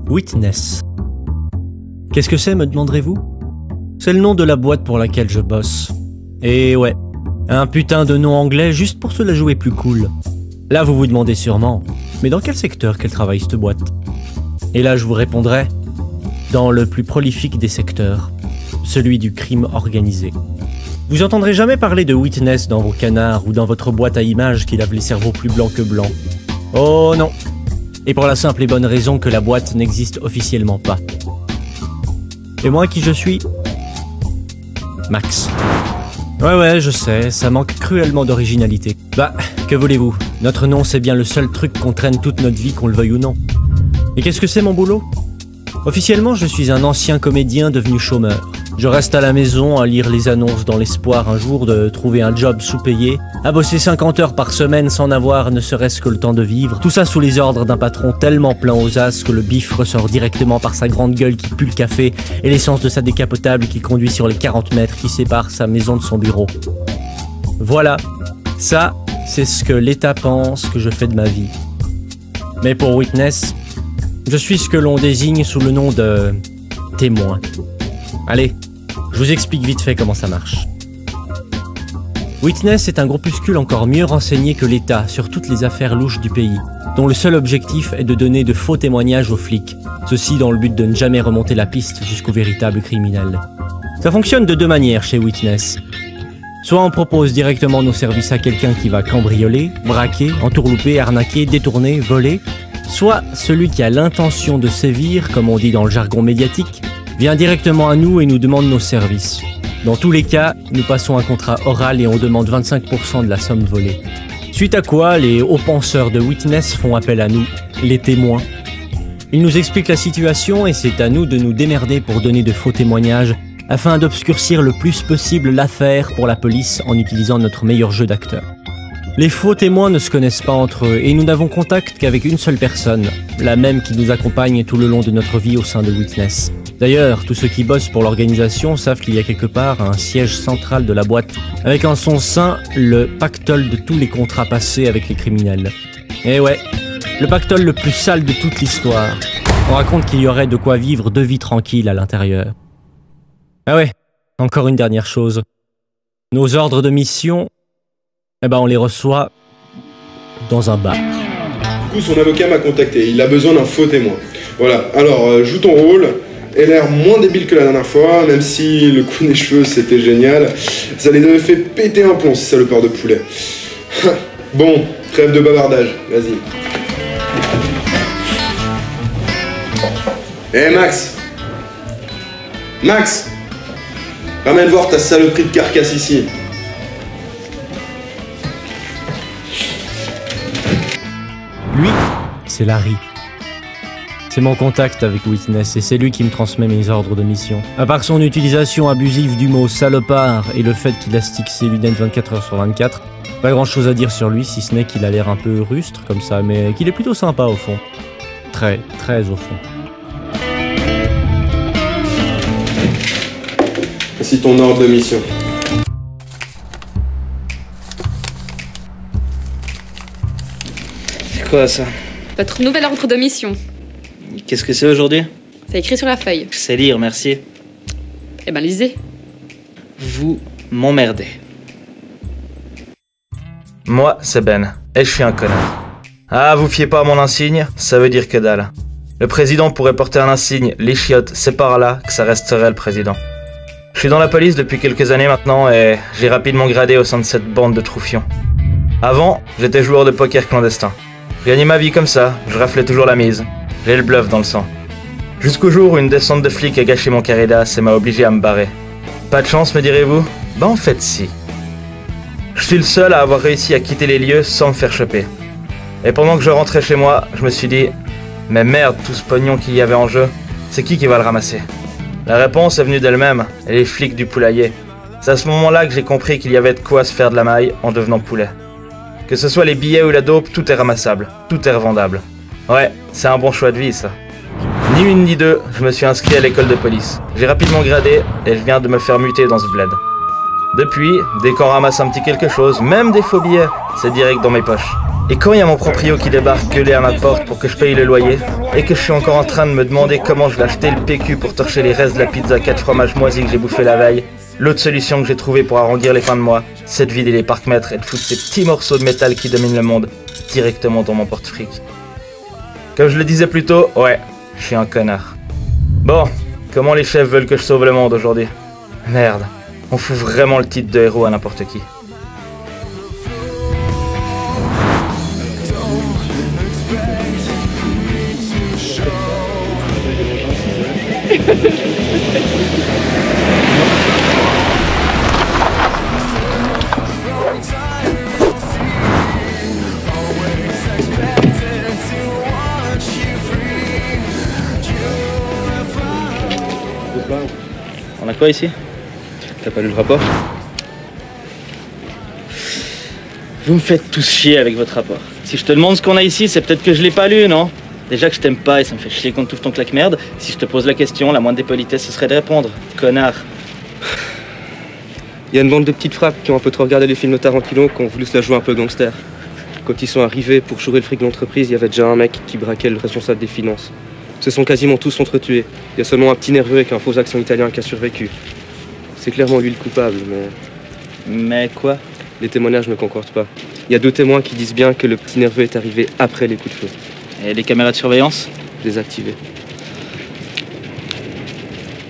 Witness. Qu'est-ce que c'est, me demanderez-vous? C'est le nom de la boîte pour laquelle je bosse. Et ouais, un putain de nom anglais juste pour se la jouer plus cool. Là, vous vous demandez sûrement, mais dans quel secteur qu'elle travaille cette boîte? Et là, je vous répondrai, dans le plus prolifique des secteurs, celui du crime organisé. Vous entendrez jamais parler de Witness dans vos canards ou dans votre boîte à images qui lave les cerveaux plus blancs que blancs. Oh non! Et pour la simple et bonne raison que la boîte n'existe officiellement pas. Et moi, qui je suis? Max. Ouais, je sais, ça manque cruellement d'originalité. Bah, que voulez-vous? Notre nom, c'est bien le seul truc qu'on traîne toute notre vie, qu'on le veuille ou non. Et qu'est-ce que c'est mon boulot? Officiellement, je suis un ancien comédien devenu chômeur. Je reste à la maison à lire les annonces dans l'espoir un jour de trouver un job sous-payé, à bosser 50 heures par semaine sans avoir ne serait-ce que le temps de vivre, tout ça sous les ordres d'un patron tellement plein aux as que le bif ressort directement par sa grande gueule qui pue le café et l'essence de sa décapotable qui conduit sur les 40 mètres qui séparent sa maison de son bureau. Voilà, ça, c'est ce que l'État pense que je fais de ma vie. Mais pour Witness, je suis ce que l'on désigne sous le nom de témoin. Allez, je vous explique vite fait comment ça marche. Witness est un groupuscule encore mieux renseigné que l'État sur toutes les affaires louches du pays, dont le seul objectif est de donner de faux témoignages aux flics, ceci dans le but de ne jamais remonter la piste jusqu'au véritable criminel. Ça fonctionne de deux manières chez Witness. Soit on propose directement nos services à quelqu'un qui va cambrioler, braquer, entourlouper, arnaquer, détourner, voler, soit celui qui a l'intention de sévir, comme on dit dans le jargon médiatique, vient directement à nous et nous demande nos services. Dans tous les cas, nous passons un contrat oral et on demande 25% de la somme volée. Suite à quoi, les hauts penseurs de Witness font appel à nous, les témoins. Ils nous expliquent la situation et c'est à nous de nous démerder pour donner de faux témoignages afin d'obscurcir le plus possible l'affaire pour la police en utilisant notre meilleur jeu d'acteur. Les faux témoins ne se connaissent pas entre eux et nous n'avons contact qu'avec une seule personne, la même qui nous accompagne tout le long de notre vie au sein de Witness. D'ailleurs, tous ceux qui bossent pour l'organisation savent qu'il y a quelque part un siège central de la boîte, avec en son sein le pactole de tous les contrats passés avec les criminels. Et ouais, le pactole le plus sale de toute l'histoire. On raconte qu'il y aurait de quoi vivre 2 vies tranquilles à l'intérieur. Ah ouais, encore une dernière chose. Nos ordres de mission, on les reçoit dans un bar. Du coup, son avocat m'a contacté, il a besoin d'un faux témoin. Voilà, alors joue ton rôle. Elle a l'air moins débile que la dernière fois, même si le coup des cheveux c'était génial. Ça les avait fait péter un plomb, ces salopards de poulet. Bon, trêve de bavardage, vas-y. Hé Max! Max! Ramène voir ta saloperie de carcasse ici. Lui, c'est Larry. C'est mon contact avec Witness et c'est lui qui me transmet mes ordres de mission. À part son utilisation abusive du mot salopard et le fait qu'il astique ses lunettes 24 heures sur 24, pas grand chose à dire sur lui si ce n'est qu'il a l'air un peu rustre comme ça, mais qu'il est plutôt sympa au fond. Très, très au fond. Voici ton ordre de mission. C'est quoi ça? Votre nouvel ordre de mission. Qu'est-ce que c'est aujourd'hui? C'est écrit sur la feuille. Je sais lire, merci. Eh ben, lisez. Vous m'emmerdez. Moi, c'est Ben, et je suis un connard. Ah, vous fiez pas à mon insigne, ça veut dire que dalle. Le président pourrait porter un insigne, les chiottes, c'est par là que ça resterait le président. Je suis dans la police depuis quelques années maintenant et j'ai rapidement gradé au sein de cette bande de troufions. Avant, j'étais joueur de poker clandestin. Je gagnais ma vie comme ça, je raflais toujours la mise. J'ai le bluff dans le sang. Jusqu'au jour où une descente de flics a gâché mon carré d'as et m'a obligé à me barrer. Pas de chance, me direz-vous? Bah en fait si. Je suis le seul à avoir réussi à quitter les lieux sans me faire choper. Et pendant que je rentrais chez moi, je me suis dit « Mais merde, tout ce pognon qu'il y avait en jeu, c'est qui va le ramasser ?» La réponse est venue d'elle-même, et les flics du poulailler. C'est à ce moment-là que j'ai compris qu'il y avait de quoi se faire de la maille en devenant poulet. Que ce soit les billets ou la dope, tout est ramassable, tout est revendable. Ouais, c'est un bon choix de vie, ça. Ni une ni deux, je me suis inscrit à l'école de police. J'ai rapidement gradé et je viens de me faire muter dans ce bled. Depuis, dès qu'on ramasse un petit quelque chose, même des faux billets, c'est direct dans mes poches. Et quand il y a mon proprio qui débarque gueuler à ma porte pour que je paye le loyer, et que je suis encore en train de me demander comment je vais acheter le PQ pour torcher les restes de la pizza 4 fromages moisis que j'ai bouffé la veille, l'autre solution que j'ai trouvée pour arrondir les fins de mois, c'est de vider les parcs-mètres et de foutre ces petits morceaux de métal qui dominent le monde directement dans mon porte-fric. Comme je le disais plus tôt, ouais, je suis un connard. Bon, comment les chefs veulent que je sauve le monde aujourd'hui? Merde, on fout vraiment le titre de héros à n'importe qui. On a quoi ici? T'as pas lu le rapport? Vous me faites tous chier avec votre rapport. Si je te demande ce qu'on a ici, c'est peut-être que je l'ai pas lu, non? Déjà que je t'aime pas et ça me fait chier qu'on te touche ton claque-merde. Si je te pose la question, la moindre des politesses, ce serait de répondre. Connard. Il y a une bande de petites frappes qui ont un peu trop regardé les films de Tarantino qui ont voulu se la jouer un peu gangster. Quand ils sont arrivés pour chourer le fric de l'entreprise, il y avait déjà un mec qui braquait le responsable des finances. Ils se sont quasiment tous entretués. Il y a seulement un petit nerveux avec un faux accent italien qui a survécu. C'est clairement lui le coupable, mais... Mais quoi? Les témoignages ne concordent pas. Il y a 2 témoins qui disent bien que le petit nerveux est arrivé après les coups de feu. Et les caméras de surveillance? Désactivées.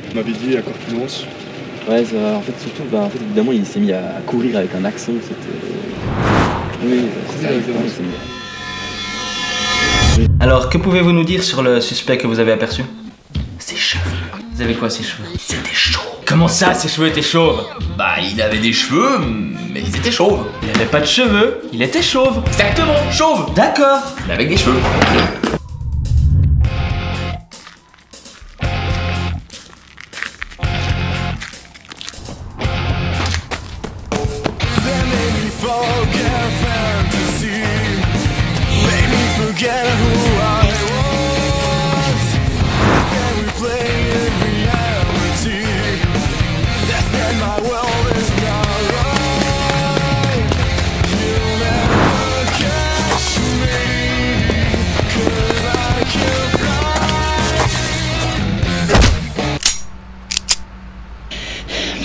Vous m'avez dit à Corpulence. Ouais, en fait, surtout, évidemment, il s'est mis à courir avec un accent, c'était... Oui, c'est Alors, que pouvez-vous nous dire sur le suspect que vous avez aperçu? Ses cheveux. Vous avez quoi, ses cheveux? Ils étaient chauds. Comment ça, ses cheveux étaient chauves? Bah, il avait des cheveux, mais ils étaient chauves. Il avait pas de cheveux, il était chauve. Exactement, chauve. D'accord. Mais avec des cheveux.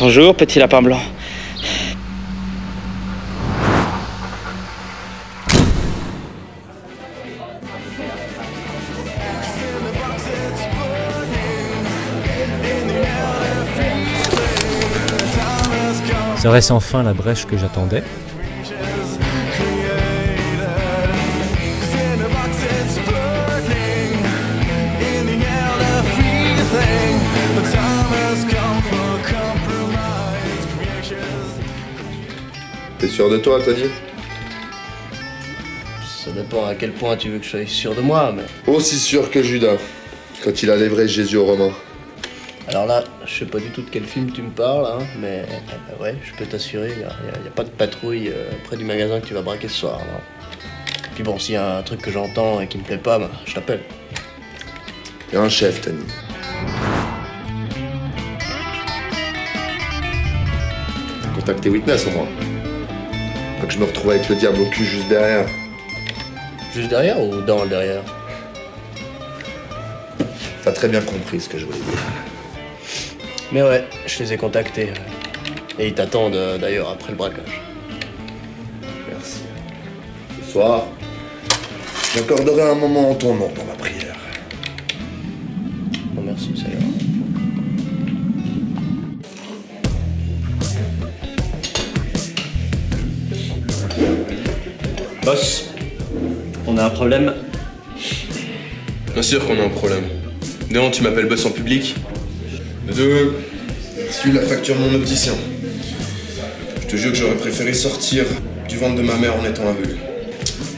Bonjour, petit lapin blanc. Serait-ce enfin la brèche que j'attendais? T'es sûr de toi, t'as dit? Ça dépend à quel point tu veux que je sois sûr de moi, mais... Aussi sûr que Judas, quand il a livré Jésus aux Romains. Alors là, je sais pas du tout de quel film tu me parles, hein, mais ouais, je peux t'assurer, y a pas de patrouille près du magasin que tu vas braquer ce soir, non. Puis bon, s'il y a un truc que j'entends et qui me plaît pas, bah, je t'appelle. Et un chef, Tony. Contactez Witness au moins. Pas que je me retrouve avec le diable au cul juste derrière. Juste derrière ou dans le derrière? T'as très bien compris ce que je voulais dire. Mais ouais, je les ai contactés. Et ils t'attendent d'ailleurs après le braquage. Merci. Ce soir, j'accorderai un moment en ton nom dans ma prière. Non merci, ça ira. Boss, on a un problème. Bien sûr qu'on a un problème. De 1, tu m'appelles boss en public. De 2, suis la facture de mon opticien. Je te jure que j'aurais préféré sortir du ventre de ma mère en étant aveugle.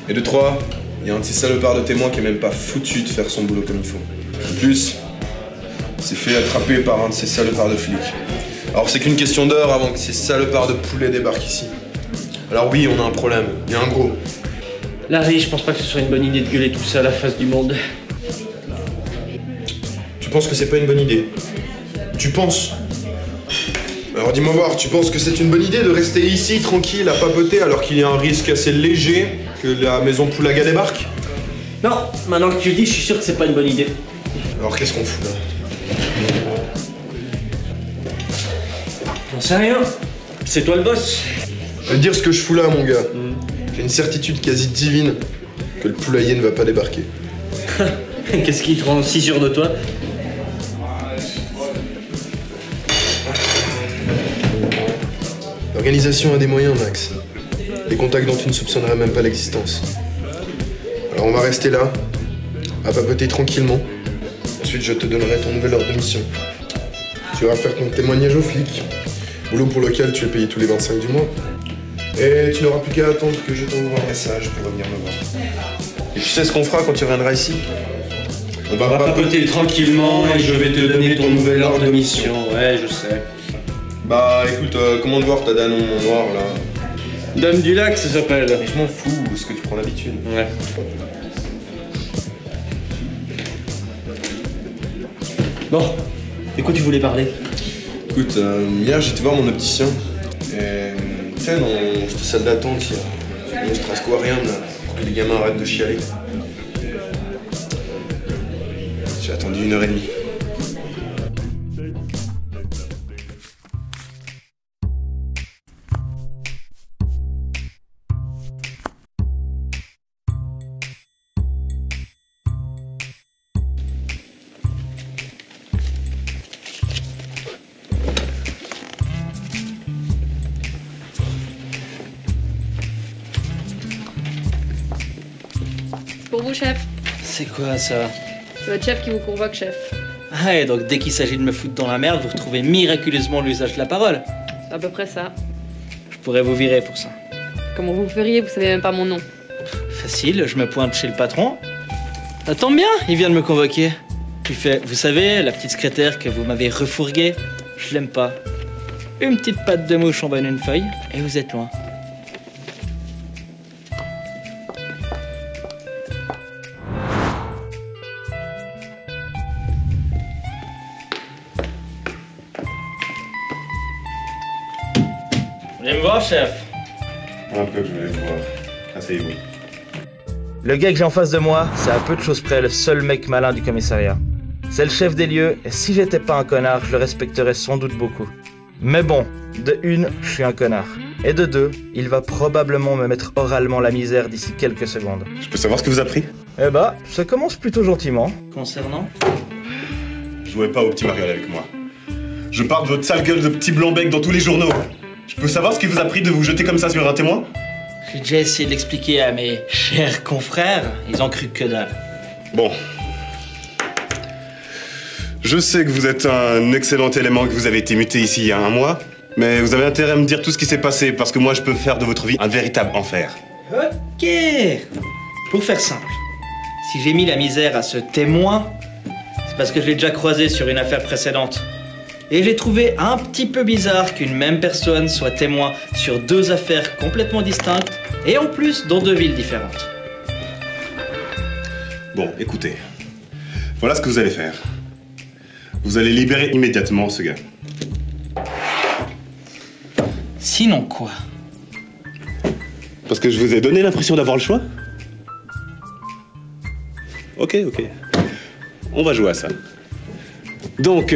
Et de 3, il y a un de ces salopards de témoins qui est même pas foutu de faire son boulot comme il faut. De plus, il s'est fait attraper par un de ces salopards de flics. Alors c'est qu'une question d'heure avant que ces salopards de poulets débarquent ici. Alors oui, on a un problème. Il y a un gros. Larry, je pense pas que ce soit une bonne idée de gueuler tout ça à la face du monde. Tu penses que c'est pas une bonne idée? Tu penses? Alors dis-moi voir, tu penses que c'est une bonne idée de rester ici, tranquille, à papoter, alors qu'il y a un risque assez léger que la maison Poulaga débarque? Non, maintenant que tu le dis, je suis sûr que c'est pas une bonne idée. Alors qu'est-ce qu'on fout là? J'en sais rien. C'est toi le boss. Je vais te dire ce que je fous là, mon gars. J'ai une certitude quasi divine que le poulailler ne va pas débarquer. Qu'est-ce qui te rend si sûr de toi? L'organisation a des moyens, Max. Des contacts dont tu ne soupçonnerais même pas l'existence. Alors on va rester là, à papoter tranquillement. Ensuite, je te donnerai ton nouvel ordre de mission. Tu iras faire ton témoignage aux flics. Boulot pour lequel tu es payé tous les 25 du mois. Et tu n'auras plus qu'à attendre que je t'envoie un message pour revenir me voir. Et tu sais ce qu'on fera quand tu reviendras ici? On va papoter tranquillement et je vais te donner ton nouvel ordre de mission. Ouais, je sais. Bah écoute, comment te voir ta dame en noir là? Dame du lac, ça s'appelle. Mais je m'en fous, ce que tu prends l'habitude. Ouais. Bon, de quoi tu voulais parler? Écoute, hier j'étais voir mon opticien. Et tu sais, dans cette salle d'attente, il y a un monstre aquarium là, pour que les gamins arrêtent de chialer. J'ai attendu 1h30. Pour vous, chef. C'est quoi ça? C'est votre chef qui vous convoque, chef. Ah, et donc dès qu'il s'agit de me foutre dans la merde, vous retrouvez miraculeusement l'usage de la parole. C'est à peu près ça. Je pourrais vous virer pour ça. Comment vous feriez? Vous savez même pas mon nom. Facile, je me pointe chez le patron. Ça tombe bien, il vient de me convoquer. Il fait, vous savez, la petite secrétaire que vous m'avez refourguée, je l'aime pas. Une petite patte de mouche en bas d'une feuille, et vous êtes loin. Vous voulez me voir, chef? Un peu, je vais voir. Asseyez-vous. Le gars que j'ai en face de moi, c'est à peu de choses près le seul mec malin du commissariat. C'est le chef des lieux, et si j'étais pas un connard, je le respecterais sans doute beaucoup. Mais bon, de une, je suis un connard. Et de deux, il va probablement me mettre oralement la misère d'ici quelques secondes. Je peux savoir ce que vous a pris? Eh bah, ça commence plutôt gentiment. Concernant? Jouez pas au petit mariole avec moi. Je parle de votre sale gueule de petit blanc-bec dans tous les journaux. Je peux savoir ce qui vous a pris de vous jeter comme ça sur un témoin? J'ai déjà essayé de l'expliquer à mes chers confrères, ils ont cru que dalle. Bon. Je sais que vous êtes un excellent élément, que vous avez été muté ici il y a 1 mois, mais vous avez intérêt à me dire tout ce qui s'est passé, parce que moi je peux faire de votre vie un véritable enfer. Ok. Pour faire simple, si j'ai mis la misère à ce témoin, c'est parce que je l'ai déjà croisé sur une affaire précédente. Et j'ai trouvé un petit peu bizarre qu'une même personne soit témoin sur 2 affaires complètement distinctes, et en plus dans 2 villes différentes. Bon, écoutez. Voilà ce que vous allez faire. Vous allez libérer immédiatement ce gars. Sinon quoi? Parce que je vous ai donné l'impression d'avoir le choix? Ok. On va jouer à ça. Donc,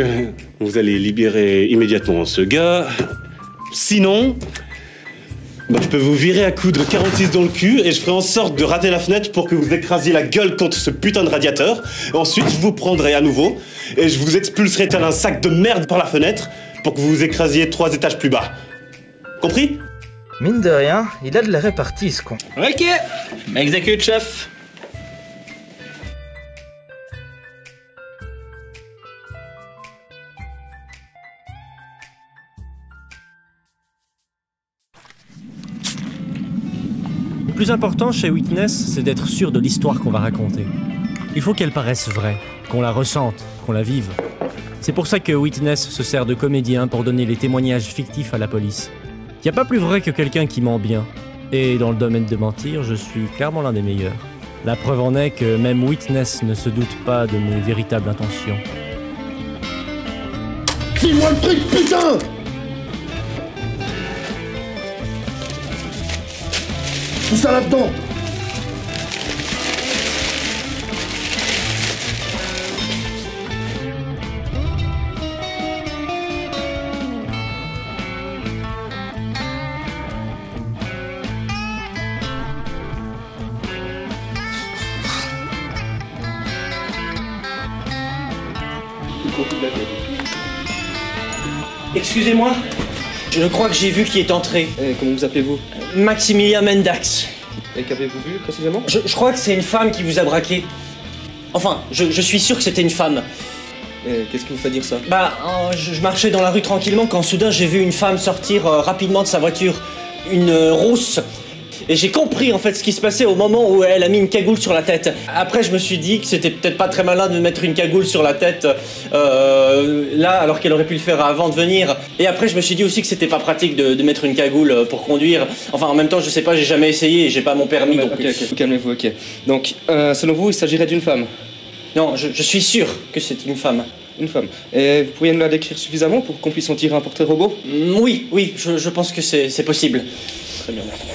vous allez libérer immédiatement ce gars. Sinon, je peux vous virer à coups de 46 dans le cul et je ferai en sorte de rater la fenêtre pour que vous écrasiez la gueule contre ce putain de radiateur. Ensuite, je vous prendrai à nouveau et je vous expulserai tel un sac de merde par la fenêtre pour que vous vous écrasiez 3 étages plus bas. Compris? Mine de rien, il a de la répartie, ce con. Ok, je m'exécute, chef. Le plus important chez Witness, c'est d'être sûr de l'histoire qu'on va raconter. Il faut qu'elle paraisse vraie, qu'on la ressente, qu'on la vive. C'est pour ça que Witness se sert de comédien pour donner les témoignages fictifs à la police. Y a pas plus vrai que quelqu'un qui ment bien. Et dans le domaine de mentir, je suis clairement l'un des meilleurs. La preuve en est que même Witness ne se doute pas de mes véritables intentions. File-moi le fric, putain! tout ça là-dedans. Excusez-moi, je crois que j'ai vu qui est entré. Comment vous appelez-vous? Maximilien Mendax. Et qu'avez-vous vu précisément? Je crois que c'est une femme qui vous a braqué. Enfin, je suis sûr que c'était une femme. Qu'est-ce qui vous fait dire ça? Bah, je marchais dans la rue tranquillement quand soudain j'ai vu une femme sortir rapidement de sa voiture. Une rousse. Et j'ai compris en fait ce qui se passait au moment où elle a mis une cagoule sur la tête. Après je me suis dit que c'était peut-être pas très malin de mettre une cagoule sur la tête là alors qu'elle aurait pu le faire avant de venir. Et après je me suis dit aussi que c'était pas pratique de mettre une cagoule pour conduire. Enfin en même temps je sais pas, j'ai jamais essayé et j'ai pas mon permis donc... Ok, calmez-vous, ok. Donc selon vous il s'agirait d'une femme? Non, je suis sûr que c'est une femme. Une femme. Et vous pourriez nous la décrire suffisamment pour qu'on puisse en tirer un portrait robot? Oui, je pense que c'est possible. Très bien, merci.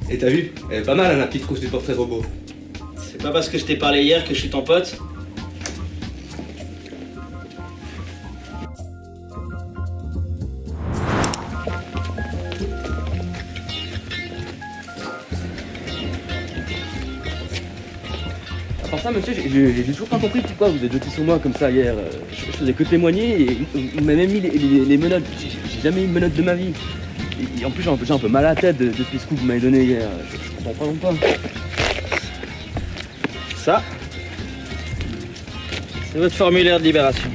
Et t'as vu? Elle est pas mal, hein, la petite trousse du portrait robot. C'est pas parce que je t'ai parlé hier que je suis ton pote? À part ça, monsieur, j'ai toujours pas compris pourquoi vous êtes jeté sur moi comme ça hier. Je faisais que témoigner et vous m'avez même mis les menottes. J'ai jamais eu de menottes de ma vie. Et en plus, j'ai un peu mal à la tête depuis ce coup que vous m'avez donné hier. Je comprends pas. Ça, c'est votre formulaire de libération.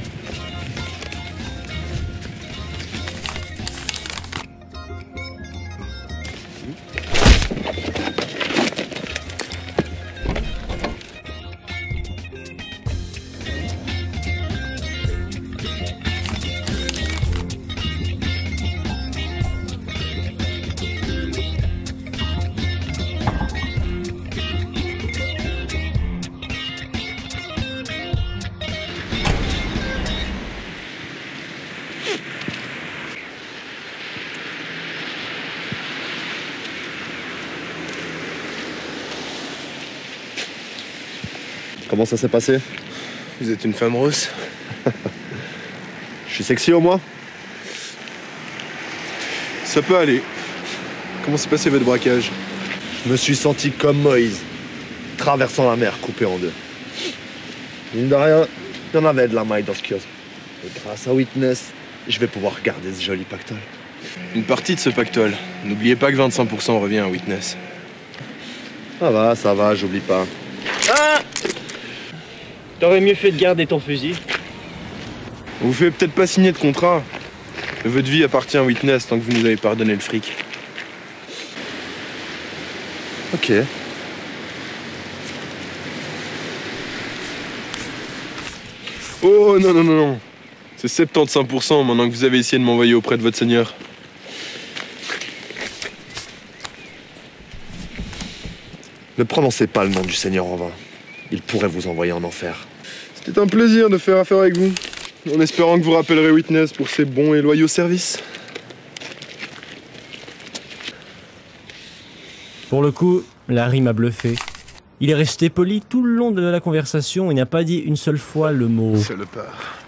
Comment ça s'est passé? Vous êtes une femme rousse? Je suis sexy au moins? Ça peut aller. Comment s'est passé votre braquage? Je me suis senti comme Moïse, traversant la mer coupée en deux. Mine de rien, il y en avait de la maille dans ce kiosque. Et grâce à Witness, je vais pouvoir garder ce joli pactole. Une partie de ce pactole. N'oubliez pas que 25% revient à Witness. Ça va, j'oublie pas. Ah! T'aurais mieux fait de garder ton fusil. On vous fait peut-être pas signer de contrat. Mais votre vie appartient à Witness tant que vous nous avez pardonné le fric. Ok. Oh non. C'est 75% maintenant que vous avez essayé de m'envoyer auprès de votre seigneur. Ne prononcez pas le nom du Seigneur en vain. Il pourrait vous envoyer en enfer. C'était un plaisir de faire affaire avec vous. En espérant que vous rappellerez Witness pour ses bons et loyaux services. Pour le coup, Larry m'a bluffé. Il est resté poli tout le long de la conversation et n'a pas dit une seule fois le mot. Salopard.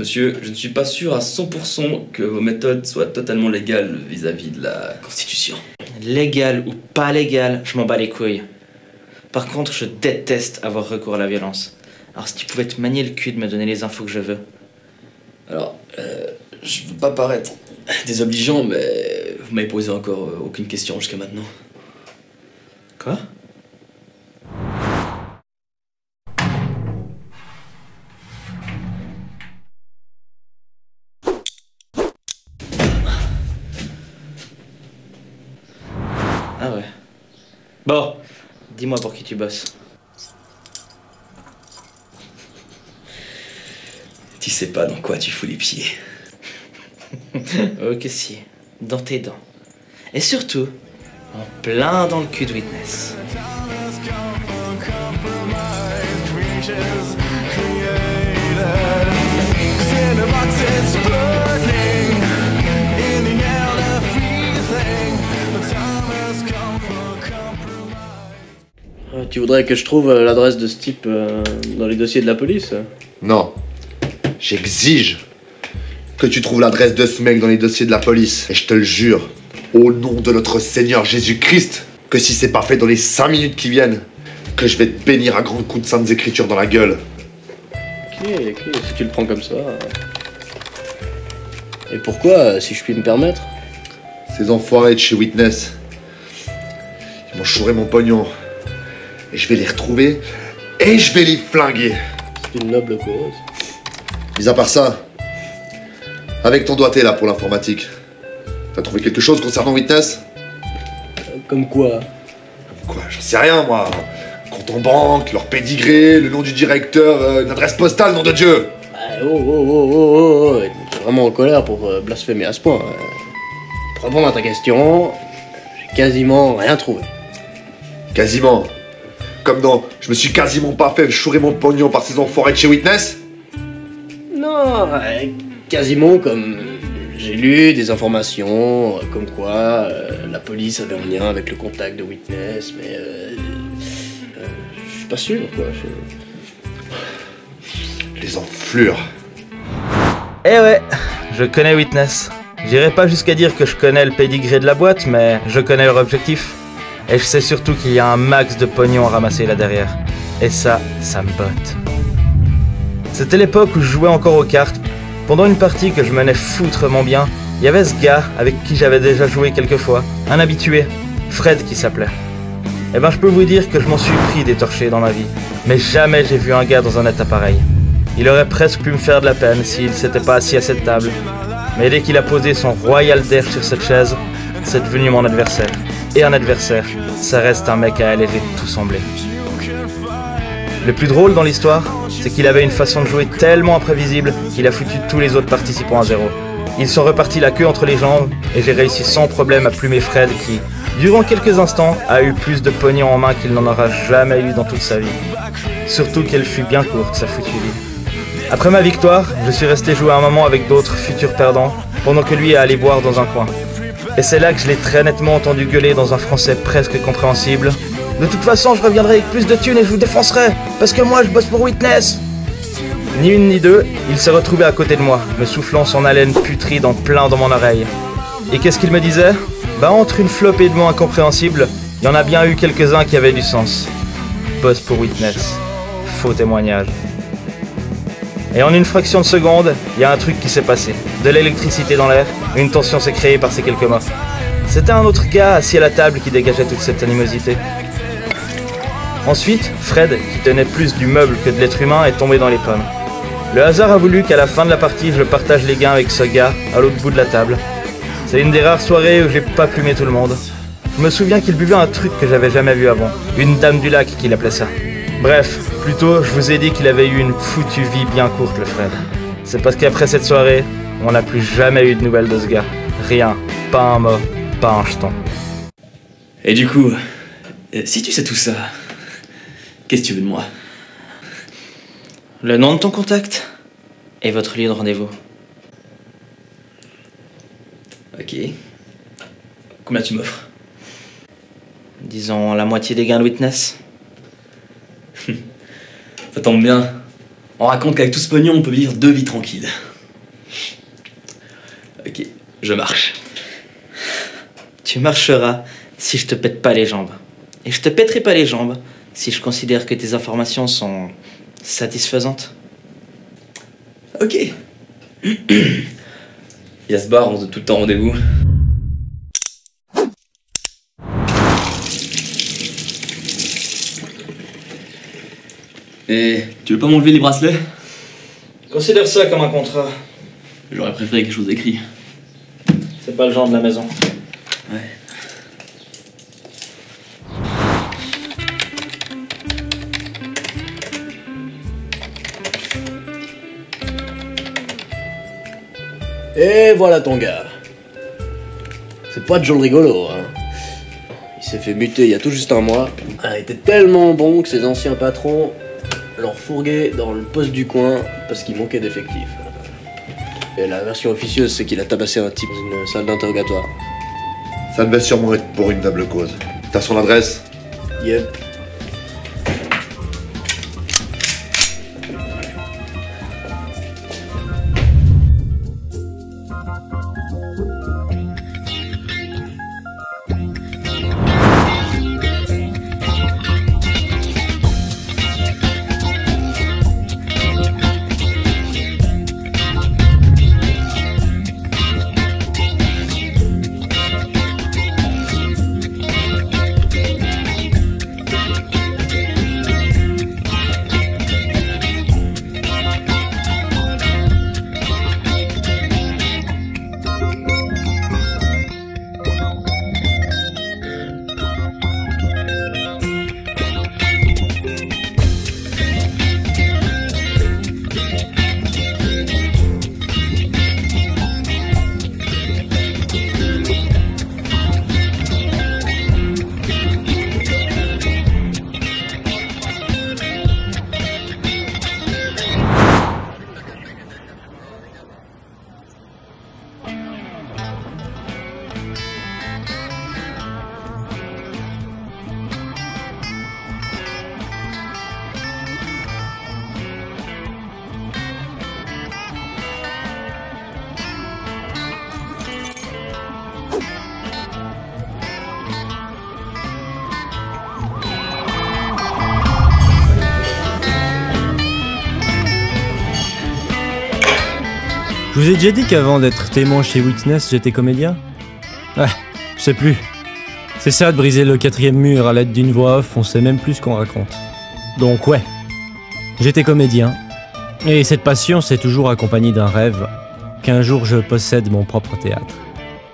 Monsieur, je ne suis pas sûr à 100% que vos méthodes soient totalement légales vis-à-vis de la Constitution. Légal ou pas légal, je m'en bats les couilles. Par contre, je déteste avoir recours à la violence. Alors si tu pouvais te manier le cul de me donner les infos que je veux. Alors, je veux pas paraître désobligeant, mais vous m'avez posé encore aucune question jusqu'à maintenant. Quoi? Ah ouais. Bon, dis-moi pour qui tu bosses. Tu sais pas dans quoi tu fous les pieds. Ok si, dans tes dents. Et surtout, en plein dans le cul de Witness. Tu voudrais que je trouve l'adresse de ce type dans les dossiers de la police? Non. J'exige que tu trouves l'adresse de ce mec dans les dossiers de la police. Et je te le jure, au nom de notre Seigneur Jésus-Christ, que si c'est pas fait dans les 5 minutes qui viennent, que je vais te bénir à grands coups de saintes écritures dans la gueule. Ok, si tu le prends comme ça. Et pourquoi, si je puis me permettre? Ces enfoirés de chez Witness, ils m'ont chouré mon pognon. Et je vais les retrouver, et je vais les flinguer. C'est une noble cause. Mis à part ça, avec ton doigté là pour l'informatique, t'as trouvé quelque chose concernant Witness? Comme quoi? Quoi? J'en sais rien moi. Compte en banque, leur pédigré, le nom du directeur, une adresse postale, nom de Dieu. Oh, t'es vraiment en colère pour blasphémer à ce point. Pour répondre à ta question, j'ai quasiment rien trouvé. Quasiment? Comme dans « Je me suis quasiment pas fait chourer mon pognon par ces enfoirés de chez Witness » ? Non, quasiment comme j'ai lu des informations comme quoi la police avait un lien avec le contact de Witness, mais je suis pas sûr quoi. Les enflures. Eh ouais, je connais Witness. J'irai pas jusqu'à dire que je connais le pédigré de la boîte, mais je connais leur objectif. Et je sais surtout qu'il y a un max de pognon à ramasser là derrière. Et ça me botte. C'était l'époque où je jouais encore aux cartes. Pendant une partie que je menais foutrement bien, il y avait ce gars avec qui j'avais déjà joué quelques fois, un habitué, Fred qui s'appelait. Eh ben je peux vous dire que je m'en suis pris des torchés dans ma vie. Mais jamais j'ai vu un gars dans un état pareil. Il aurait presque pu me faire de la peine s'il s'était pas assis à cette table. Mais dès qu'il a posé son royal dash sur cette chaise, c'est devenu mon adversaire. Et un adversaire, ça reste un mec à alléger tout semblé. Le plus drôle dans l'histoire, c'est qu'il avait une façon de jouer tellement imprévisible qu'il a foutu tous les autres participants à zéro. Ils sont repartis la queue entre les jambes et j'ai réussi sans problème à plumer Fred qui, durant quelques instants, a eu plus de pognon en main qu'il n'en aura jamais eu dans toute sa vie. Surtout qu'elle fut bien courte, sa foutue vie. Après ma victoire, je suis resté jouer un moment avec d'autres futurs perdants, pendant que lui est allé boire dans un coin. Et c'est là que je l'ai très nettement entendu gueuler dans un français presque compréhensible. De toute façon, je reviendrai avec plus de thunes et je vous défoncerai, parce que moi je bosse pour Witness. Ni une ni deux, il s'est retrouvé à côté de moi, me soufflant son haleine putride en plein dans mon oreille. Et qu'est-ce qu'il me disait? Bah entre une flopée de mots incompréhensibles, il y en a bien eu quelques-uns qui avaient du sens. Bosse pour Witness. Faux témoignage. Et en une fraction de seconde, il y a un truc qui s'est passé. De l'électricité dans l'air, une tension s'est créée par ces quelques mots. C'était un autre gars assis à la table qui dégageait toute cette animosité. Ensuite, Fred, qui tenait plus du meuble que de l'être humain, est tombé dans les pommes. Le hasard a voulu qu'à la fin de la partie, je partage les gains avec ce gars, à l'autre bout de la table. C'est une des rares soirées où j'ai pas plumé tout le monde. Je me souviens qu'il buvait un truc que j'avais jamais vu avant. Une dame du lac qu'il appelait ça. Bref, plutôt, je vous ai dit qu'il avait eu une foutue vie bien courte, le Fred. C'est parce qu'après cette soirée, on n'a plus jamais eu de nouvelles de ce gars. Rien, pas un mot, pas un jeton. Et du coup, si tu sais tout ça, qu'est-ce que tu veux de moi? Le nom de ton contact et votre lieu de rendez-vous. Ok. Combien tu m'offres? Disons la moitié des gains de Witness. Ça tombe bien. On raconte qu'avec tout ce pognon, on peut vivre 2 vies tranquilles. Ok, je marche. Tu marcheras si je te pète pas les jambes. Et je te pèterai pas les jambes si je considère que tes informations sont satisfaisantes. Ok. Yasbar, on se donne tout le temps rendez-vous. Et tu veux pas m'enlever les bracelets? Considère ça comme un contrat. J'aurais préféré quelque chose d'écrit. C'est pas le genre de la maison. Ouais. Et voilà ton gars. C'est pas Joe le rigolo, hein. Il s'est fait muter il y a tout juste un mois. Il était tellement bon que ses anciens patrons l'ont refourgué dans le poste du coin parce qu'il manquait d'effectifs. Et la version officieuse, c'est qu'il a tabassé un type dans une salle d'interrogatoire. Ça devait sûrement être pour une noble cause. T'as son adresse? Yep. Je vous ai déjà dit qu'avant d'être témoin chez Witness, j'étais comédien? Ouais, je sais plus. C'est ça de briser le 4e mur à l'aide d'une voix off, on sait même plus ce qu'on raconte. Donc ouais, j'étais comédien. Et cette passion s'est toujours accompagnée d'un rêve, qu'un jour je possède mon propre théâtre.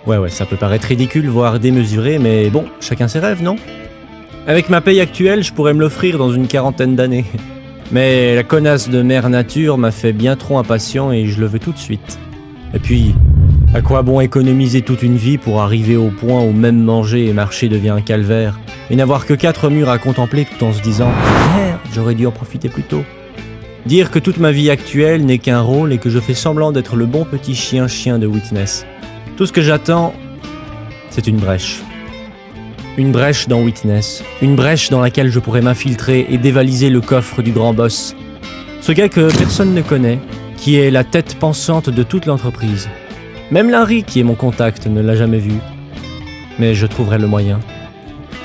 Ouais, ça peut paraître ridicule, voire démesuré, mais bon, chacun ses rêves, non? Avec ma paye actuelle, je pourrais me l'offrir dans une 40aine d'années. Mais la connasse de mère nature m'a fait bien trop impatient et je le veux tout de suite. Et puis, à quoi bon économiser toute une vie pour arriver au point où même manger et marcher devient un calvaire, et n'avoir que 4 murs à contempler tout en se disant « Merde, j'aurais dû en profiter plus tôt ». Dire que toute ma vie actuelle n'est qu'un rôle et que je fais semblant d'être le bon petit chien de Witness. Tout ce que j'attends, c'est une brèche. Une brèche dans Witness, une brèche dans laquelle je pourrais m'infiltrer et dévaliser le coffre du grand boss. Ce gars que personne ne connaît, qui est la tête pensante de toute l'entreprise. Même Larry, qui est mon contact, ne l'a jamais vu. Mais je trouverai le moyen.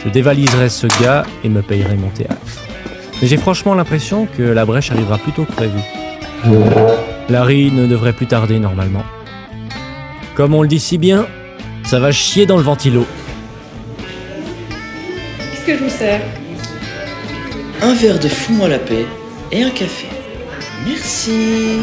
Je dévaliserai ce gars et me payerai mon théâtre. Mais j'ai franchement l'impression que la brèche arrivera plus tôt que prévu. Larry ne devrait plus tarder normalement. Comme on le dit si bien, ça va chier dans le ventilo. Qu'est-ce que je vous sers? Un verre de fous-moi la paix et un café. Merci.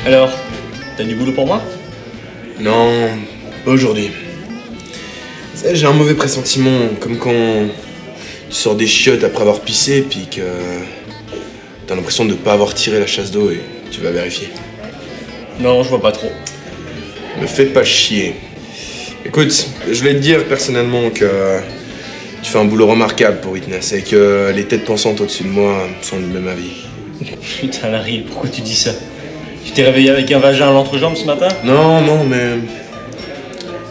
Alors, t'as du boulot pour moi? Non, pas aujourd'hui. J'ai un mauvais pressentiment, comme quand tu sors des chiottes après avoir pissé, puis que t'as l'impression de pas avoir tiré la chasse d'eau et tu vas vérifier. Non, je vois pas trop. Me fais pas chier. Écoute, je voulais te dire personnellement que tu fais un boulot remarquable pour Witness et que les têtes pensantes au-dessus de moi sont du même avis. Putain, Larry, pourquoi tu dis ça? Tu t'es réveillé avec un vagin à l'entrejambe ce matin? Non, mais...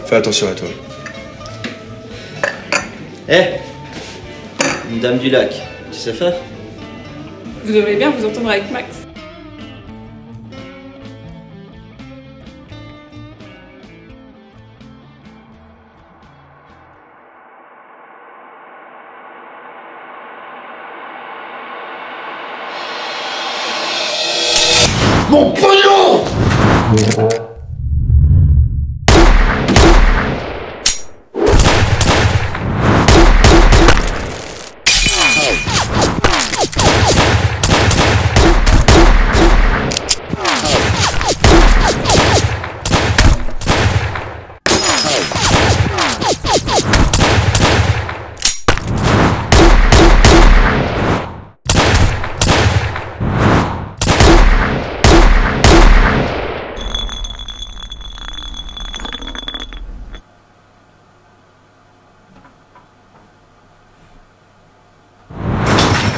Fais attention à toi. Une dame du lac, tu sais faire? Vous devriez bien vous entendre avec Max. Mon pognon!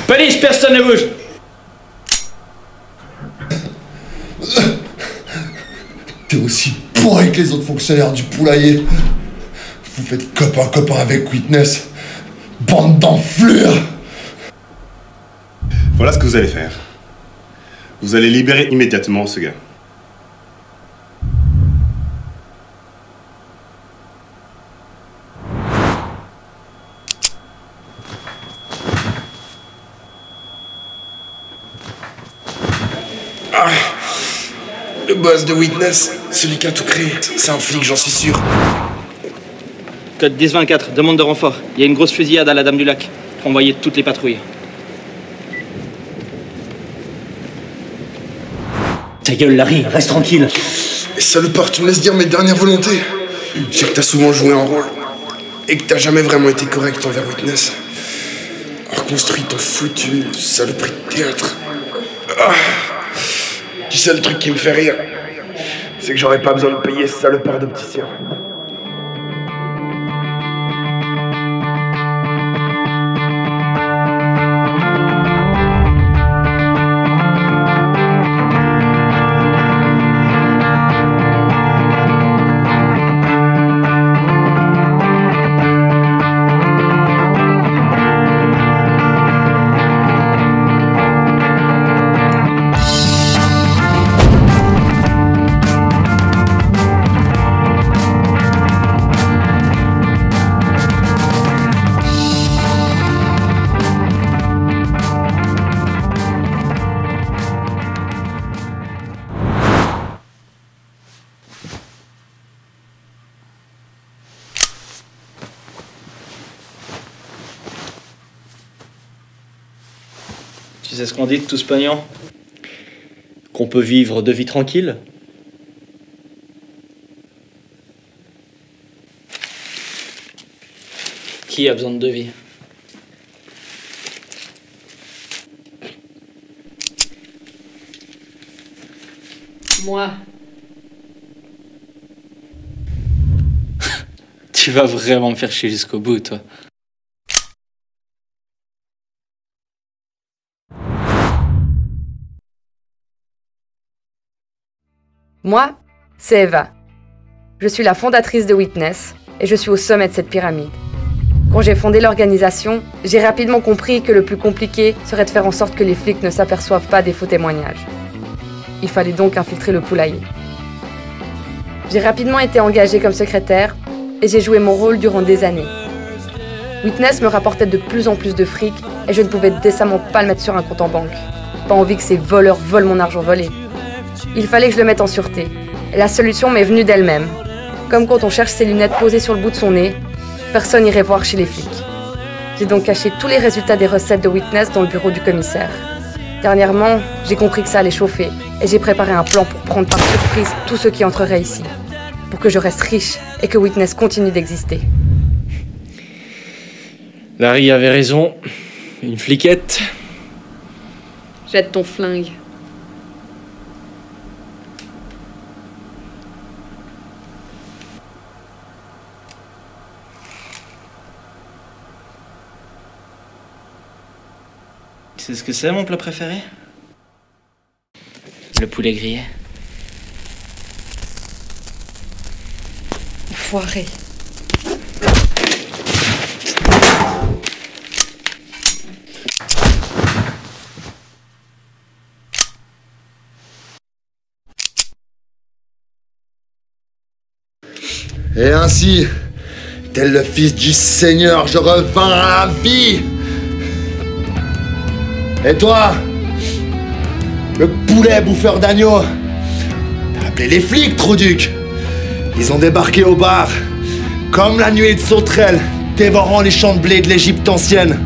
Police, personne ne bouge! T'es aussi pourri que les autres fonctionnaires du poulailler. Vous faites copain avec Witness. Bande d'enflures! Voilà ce que vous allez faire. Vous allez libérer immédiatement ce gars. Le boss de Witness, celui qui a tout créé, c'est un flic, j'en suis sûr. Code 10-24, demande de renfort. Il y a une grosse fusillade à la Dame du Lac. Faut envoyer toutes les patrouilles. Ta gueule, Larry, reste tranquille. Et salopard, tu me laisses dire mes dernières volontés. Je sais que t'as souvent joué un rôle. Et que t'as jamais vraiment été correct envers Witness. Reconstruis ton foutu saloperie de théâtre. Tu sais le truc qui me fait rire, c'est que j'aurais pas besoin de payer ce salopard d'opticien. Tu sais ce qu'on dit de tout ce pognon? Qu'on peut vivre de vie tranquille? Qui a besoin de devis? Moi. Tu vas vraiment me faire chier jusqu'au bout, toi. Moi, c'est Eva. Je suis la fondatrice de Witness et je suis au sommet de cette pyramide. Quand j'ai fondé l'organisation, j'ai rapidement compris que le plus compliqué serait de faire en sorte que les flics ne s'aperçoivent pas des faux témoignages. Il fallait donc infiltrer le poulailler. J'ai rapidement été engagée comme secrétaire et j'ai joué mon rôle durant des années. Witness me rapportait de plus en plus de fric et je ne pouvais décemment pas le mettre sur un compte en banque. Pas envie que ces voleurs volent mon argent volé. Il fallait que je le mette en sûreté. Et la solution m'est venue d'elle-même. Comme quand on cherche ses lunettes posées sur le bout de son nez, personne n'irait voir chez les flics. J'ai donc caché tous les résultats des recettes de Witness dans le bureau du commissaire. Dernièrement, j'ai compris que ça allait chauffer et j'ai préparé un plan pour prendre par surprise tous ceux qui entreraient ici. Pour que je reste riche et que Witness continue d'exister. Larry avait raison. Une fliquette. Jette ton flingue. Tu sais ce que c'est, mon plat préféré? Le poulet grillé. Foiré. Et ainsi, tel le fils du Seigneur, je revins à la vie. Et toi, le poulet bouffeur d'agneau, t'as appelé les flics, Trouduc. Ils ont débarqué au bar, comme la nuée de sauterelles, dévorant les champs de blé de l'Égypte ancienne.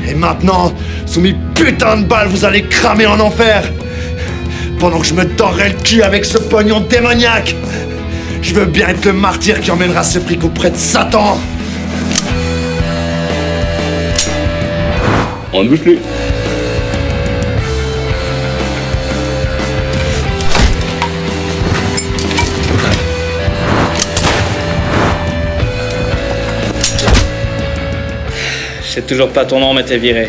Et maintenant, sous mes putains de balles, vous allez cramer en enfer. Pendant que je me tords le cul avec ce pognon démoniaque. Je veux bien être le martyr qui emmènera ce fric auprès de Satan. On ne bouge plus. Je sais toujours pas ton nom, mais t'es viré.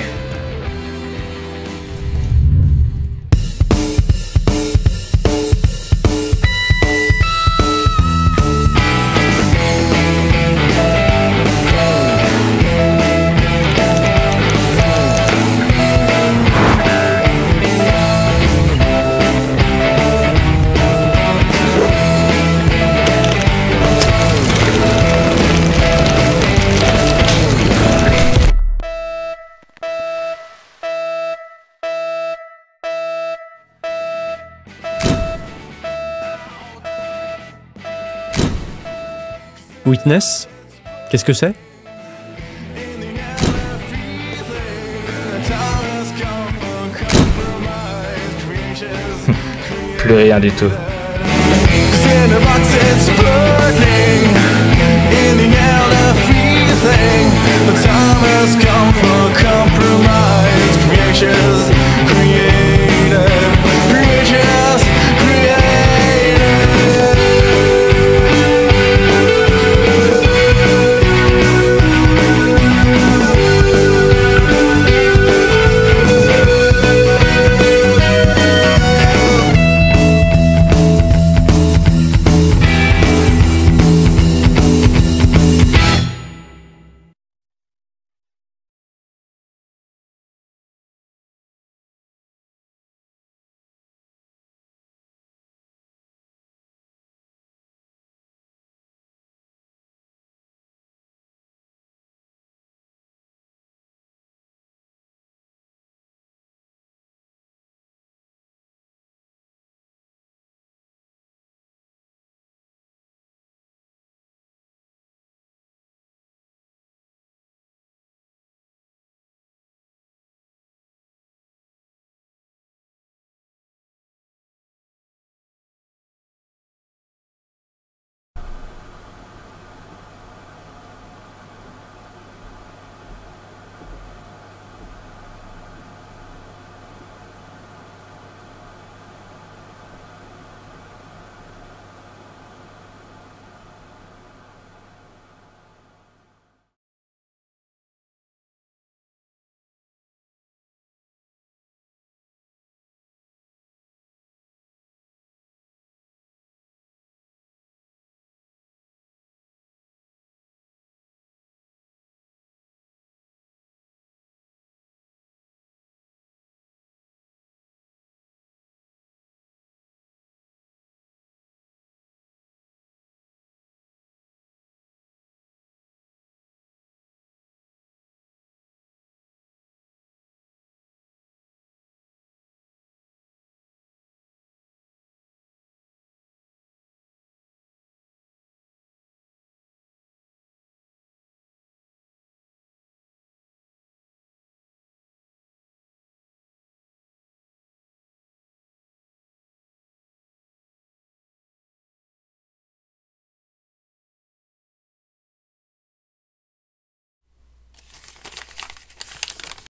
Witness? Qu'est-ce que c'est? Plus rien du tout. The time has come for compromise.